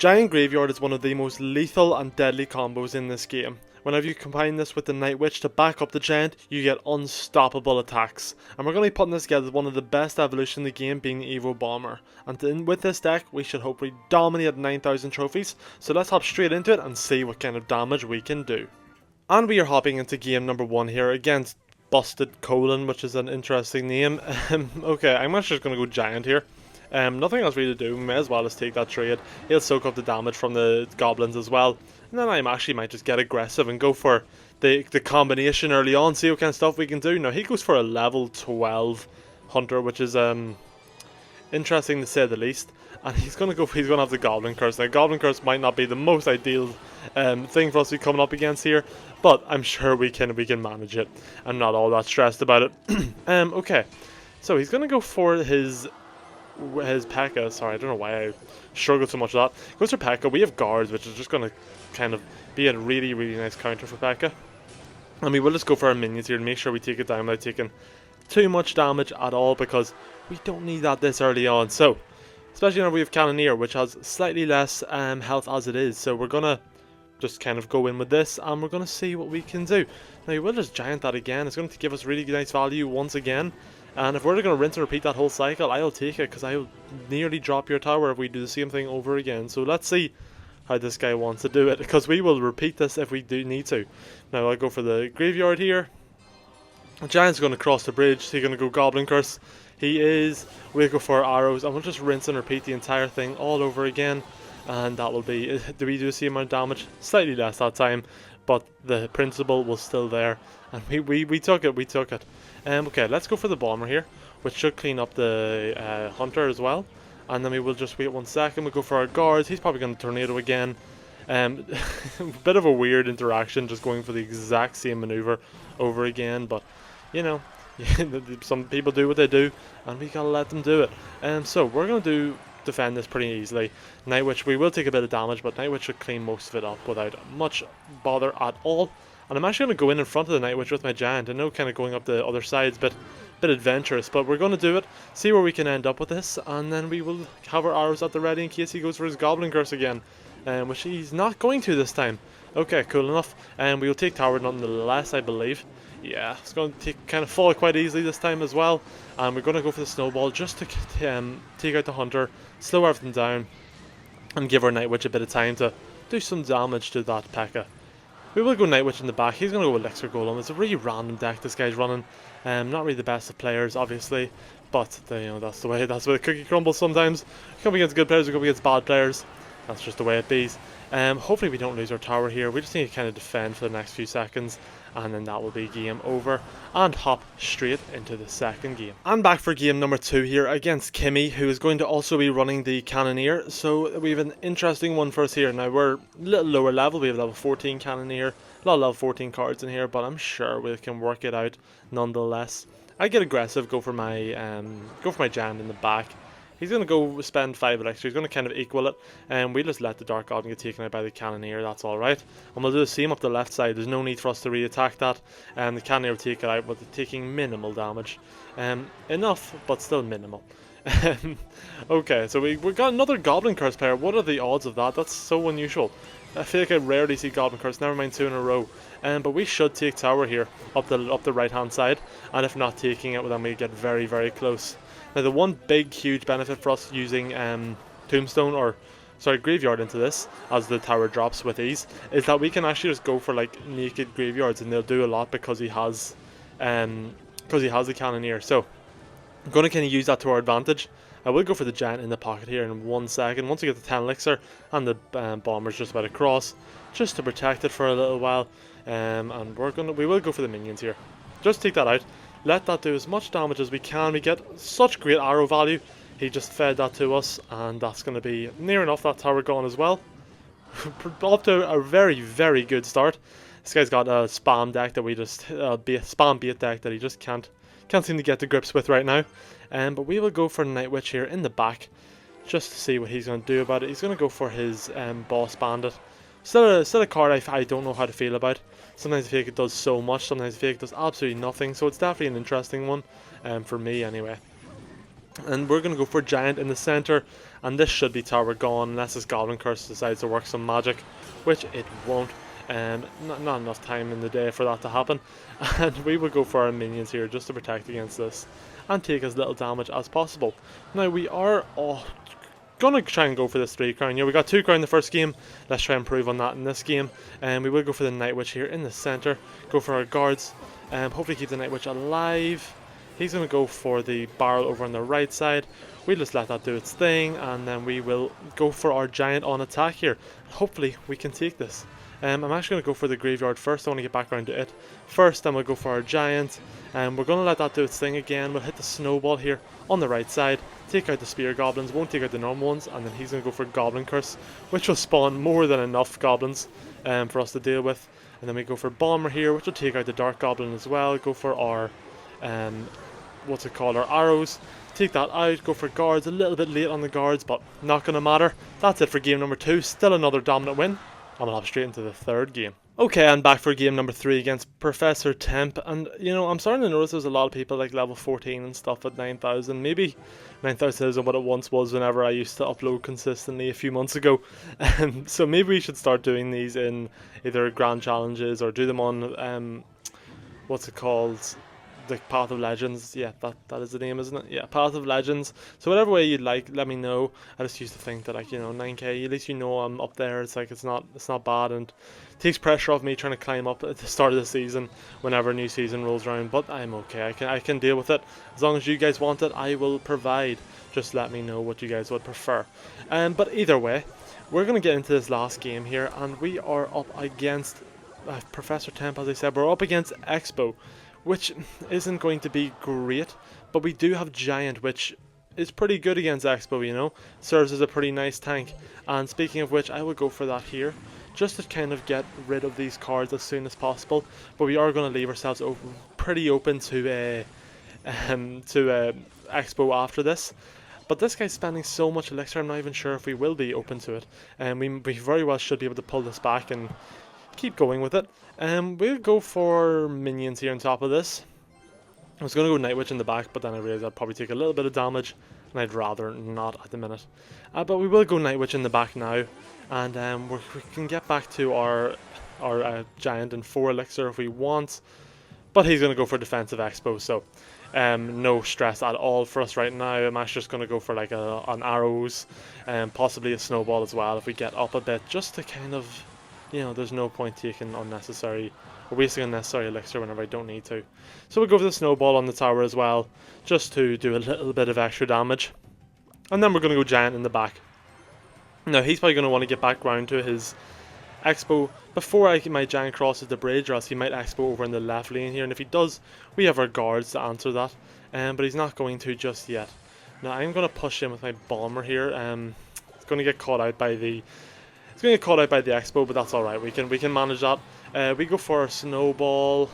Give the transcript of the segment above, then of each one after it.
Giant Graveyard is one of the most lethal and deadly combos in this game. Whenever you combine this with the Night Witch to back up the Giant, you get unstoppable attacks. And we're going to be putting this together with one of the best evolutions in the game, being the Evo Bomber. And then with this deck, we should hopefully dominate 9,000 trophies. So let's hop straight into it and see what kind of damage we can do. And we are hopping into game number 1 here against Busted Colon, which is an interesting name. Okay, I'm actually just going to go Giant here. Nothing else really to do, we may as well just take that trade. He'll soak up the damage from the goblins as well. And then I actually might just get aggressive and go for the combination early on, see what kind of stuff we can do. Now he goes for a level 12 hunter, which is interesting to say the least. And he's gonna have the Goblin Curse. Now Goblin Curse might not be the most ideal thing for us to be coming up against here, but I'm sure we can manage it. I'm not all that stressed about it. Okay, so he's gonna go for his P.E.K.K.A. Sorry, I don't know why I struggled so much with that. Goes for P.E.K.K.A. We have guards, which is just going to kind of be a really, really nice counter for P.E.K.K.A. And we will just go for our minions here and make sure we take it down without taking too much damage at all, because we don't need that this early on. So, especially when we have Cannoneer, which has slightly less health as it is. So we're going to just kind of go in with this, and we're going to see what we can do. Now, we will just Giant that again. It's going to give us really nice value once again. And if we're going to rinse and repeat that whole cycle, I'll take it, because I'll nearly drop your tower if we do the same thing over again. So let's see how this guy wants to do it, because we will repeat this if we do need to. Now I'll go for the graveyard here. Giant's going to cross the bridge. He's going to go Goblin Curse. He is. We'll go for arrows, and we'll just rinse and repeat the entire thing all over again. And that will be. Do we do the same amount of damage? Slightly less that time, but the principle was still there, and we took it. We took it. Okay, let's go for the bomber here, which should clean up the hunter as well. And then we will just wait 1 second. We'll go for our guards. He's probably going to tornado again. Bit of a weird interaction, just going for the exact same maneuver over again. But you know, some people do what they do, and we gotta let them do it. So we're going to defend this pretty easily. Night Witch, we will take a bit of damage, but Night Witch should clean most of it up without much bother at all. And I'm actually going to go in front of the Night Witch with my Giant. I know kind of going up the other side's a bit adventurous, but we're going to do it, see where we can end up with this, and then we will have our arrows at the ready in case he goes for his Goblin Curse again, which he's not going to this time. Okay, cool enough. And we will take tower nonetheless, I believe. Yeah, it's going to kind of fall quite easily this time as well. And we're going to go for the snowball just to take out the hunter, slow everything down, and give our Night Witch a bit of time to do some damage to that P.E.K.K.A. We will go Night Witch in the back. He's going to go Elixir Golem. It's a really random deck this guy's running. Not really the best of players, obviously, but that's the way. That's the way the cookie crumbles sometimes. We come against good players, we come against bad players. That's just the way it be. Hopefully we don't lose our tower here. We just need to kind of defend for the next few seconds, and then that will be game over, and hop straight into the second game. And back for game number 2 here against Kimmy, who is going to also be running the Cannoneer. So we have an interesting one for us here. Now we're a little lower level. We have level 14 Cannoneer, a lot of level 14 cards in here, but I'm sure we can work it out nonetheless. I get aggressive, go for my Giant in the back. He's going to go spend 5 elixir. He's going to kind of equal it, and we'll just let the Dark Goblin get taken out by the Cannoneer. That's alright. And we'll do the same up the left side. There's no need for us to re-attack that. The Cannoneer will take it out, but they're taking minimal damage. Enough, but still minimal. Okay, so we got another Goblin Curse player. What are the odds of that? That's so unusual. I feel like I rarely see Goblin Curse, never mind 2 in a row. But we should take tower here, up the right hand side. And if not taking it, well, then we get very, very close. Now the one big huge benefit for us using Graveyard into this, as the tower drops with ease, is that we can actually just go for like naked graveyards, and they'll do a lot because he has the Cannoneer. So I'm going to kind of use that to our advantage. I will go for the Giant in the pocket here in 1 second. Once we get the 10 elixir, and the bomber's just about to cross, just to protect it for a little while. And we will go for the minions here. Just take that out. Let that do as much damage as we can. We get such great arrow value. He just fed that to us, and that's going to be near enough that tower gone as well. Up to a very, very good start. This guy's got a spam deck that we just spam bait deck that he just can't seem to get to grips with right now. But we will go for Night Witch here in the back, just to see what he's going to do about it. He's going to go for his Boss Bandit. Still a card I don't know how to feel about. Sometimes I feel like it does so much, sometimes I feel like it does absolutely nothing. So it's definitely an interesting one, for me anyway. And we're going to go for Giant in the center, and this should be tower gone unless this Goblin Curse decides to work some magic, which it won't. Not enough time in the day for that to happen, and we will go for our minions here just to protect against this and take as little damage as possible. Now we are gonna try and go for this 3 crown. Yeah, we got 2 crown the first game. Let's try and improve on that in this game. And we will go for the Night Witch here in the center. Go for our guards. Hopefully keep the Night Witch alive. He's gonna go for the barrel over on the right side. We'll just let that do its thing, and then we will go for our giant on attack here. Hopefully we can take this. I'm actually going to go for the graveyard first. I want to get back around to it first. Then we'll go for our giant. And we're going to let that do its thing again. We'll hit the snowball here on the right side. Take out the spear goblins. Won't take out the normal ones. And then he's going to go for Goblin Curse, which will spawn more than enough goblins for us to deal with. And then we go for Bomber here, which will take out the Dark Goblin as well. Go for our, our arrows. Take that out. Go for guards. A little bit late on the guards, but not going to matter. That's it for game number 2. Still another dominant win. And we'll hop straight into the 3rd game. Okay, I'm back for game number 3 against Professor Temp, and you know, I'm starting to notice there's a lot of people like level 14 and stuff at 9,000. Maybe 9,000 isn't what it once was whenever I used to upload consistently a few months ago. So maybe we should start doing these in either grand challenges or do them on, the Path of Legends. Yeah, that is the name, isn't it? Yeah, Path of Legends. So whatever way you'd like, let me know. I just used to think that, like, you know, 9k, at least you know I'm up there. It's like it's not bad, and it takes pressure off me trying to climb up at the start of the season whenever a new season rolls around. But I'm okay. I can deal with it. As long as you guys want it, I will provide. Just let me know what you guys would prefer. But either way, we're gonna get into this last game here, and we are up against Professor Temp. As I said, we're up against Expo, which isn't going to be great, but we do have Giant, which is pretty good against Expo, you know, serves as a pretty nice tank. And speaking of which, I will go for that here, just to kind of get rid of these cards as soon as possible. But we are going to leave ourselves pretty open to Expo after this. But this guy's spending so much elixir, I'm not even sure if we will be open to it. And we very well should be able to pull this back and keep going with it. We'll go for minions here on top of this. I was going to go Night Witch in the back, but then I realised I'd probably take a little bit of damage, and I'd rather not at the minute. But we will go Night Witch in the back now, and we can get back to our giant in 4 elixir if we want. But he's going to go for defensive expo, so no stress at all for us right now. I'm actually just going to go for like an arrows, and possibly a snowball as well if we get up a bit, just to kind of, you know, there's no point taking unnecessary or wasting unnecessary elixir whenever I don't need to. So we'll go for the snowball on the tower as well, just to do a little bit of extra damage. And then we're going to go giant in the back. Now he's probably going to want to get back round to his expo before my giant crosses the bridge, or else he might expo over in the left lane here. And if he does, we have our guards to answer that. But he's not going to just yet. Now I'm going to push in with my bomber here. It's going to get caught out by the expo, but that's alright. We can manage that. We go for our snowball.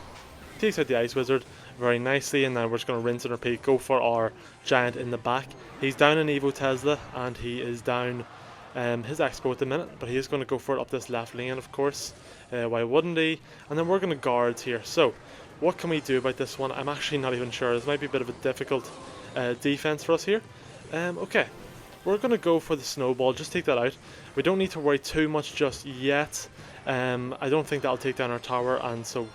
Takes out the ice wizard very nicely, and then we're just going to rinse and repeat. Go for our giant in the back. He's down an Evo Tesla, and he is down his expo at the minute, but he is going to go for it up this left lane, of course. Why wouldn't he? And then we're going to guards here. So what can we do about this one? I'm actually not even sure. This might be a bit of a difficult defense for us here. Okay, we're going to go for the snowball. Just take that out. We don't need to worry too much just yet. I don't think that'll take down our tower, and so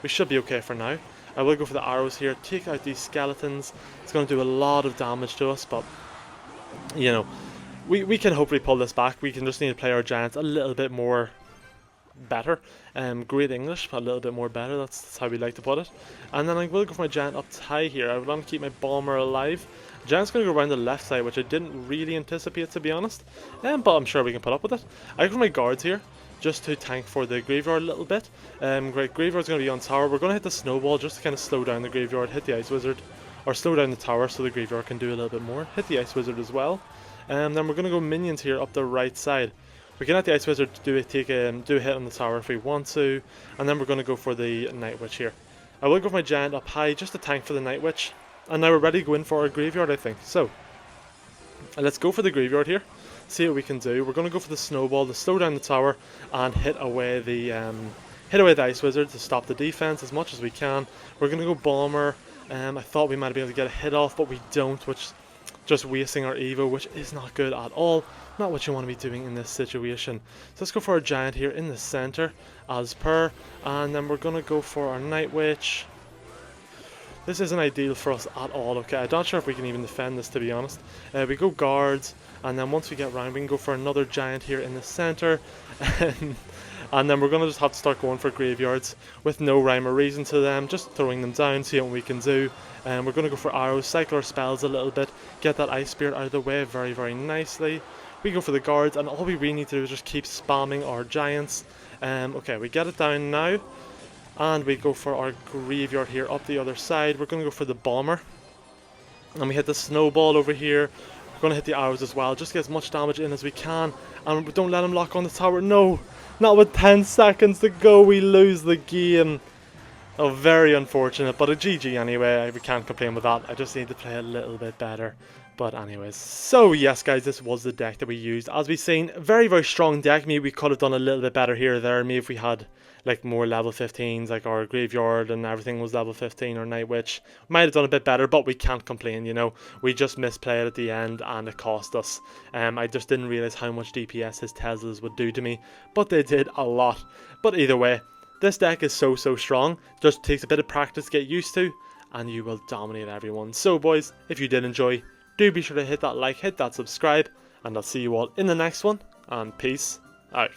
we should be okay for now. I will go for the arrows here, take out these skeletons. It's going to do a lot of damage to us, but you know, we can hopefully pull this back. We can just need to play our giants a little bit more better. Great English, a little bit more better, that's how we like to put it. And then I will go for my giant up high here. I want to keep my bomber alive. Giant's going to go around the left side, which I didn't really anticipate, to be honest. But I'm sure we can put up with it. I go for my guards here, just to tank for the graveyard a little bit. Great, graveyard's going to be on tower. We're going to hit the snowball just to kind of slow down the graveyard, hit the ice wizard, or slow down the tower so the graveyard can do a little bit more. Hit the ice wizard as well. Then we're going to go minions here up the right side. We can let the ice wizard do a hit on the tower if we want to, and then we're going to go for the night witch here. I will go for my giant up high just to tank for the night witch, and now we're ready to go in for our graveyard, I think. So let's go for the graveyard here. See what we can do. We're going to go for the snowball to slow down the tower and hit away the ice wizard to stop the defense as much as we can. We're going to go bomber. I thought we might be able to get a hit off, but we don't, which just wasting our Evo, which is not good at all. Not what you want to be doing in this situation. So let's go for our Giant here in the center, as per. And then we're going to go for our Night Witch. This isn't ideal for us at all, okay? I'm not sure if we can even defend this, to be honest. We go guards, and then once we get round, we can go for another Giant here in the center. And then we're going to just have to start going for graveyards with no rhyme or reason to them, just throwing them down, see what we can do. And we're going to go for arrows, cycle our spells a little bit, get that Ice Spirit out of the way very, very nicely. We go for the guards, and all we really need to do is just keep spamming our Giants. Okay, we get it down now. And we go for our graveyard here up the other side. We're going to go for the bomber. And we hit the snowball over here. We're going to hit the arrows as well. Just get as much damage in as we can. And don't let him lock on the tower. No! Not with 10 seconds to go. We lose the game. Oh, very unfortunate. But a GG anyway. We can't complain with that. I just need to play a little bit better. But anyways, so yes guys, this was the deck that we used. As we've seen, very, very strong deck. Maybe we could have done a little bit better here or there. Maybe if we had like more level 15s, like our graveyard and everything was level 15 or Night Witch. Might have done a bit better, but we can't complain, you know. We just misplayed at the end and it cost us. I just didn't realise how much DPS his Teslas would do to me, but they did a lot. But either way, this deck is so strong. Just takes a bit of practice to get used to, and you will dominate everyone. So boys, if you did enjoy, do be sure to hit that like, hit that subscribe, and I'll see you all in the next one, and peace out.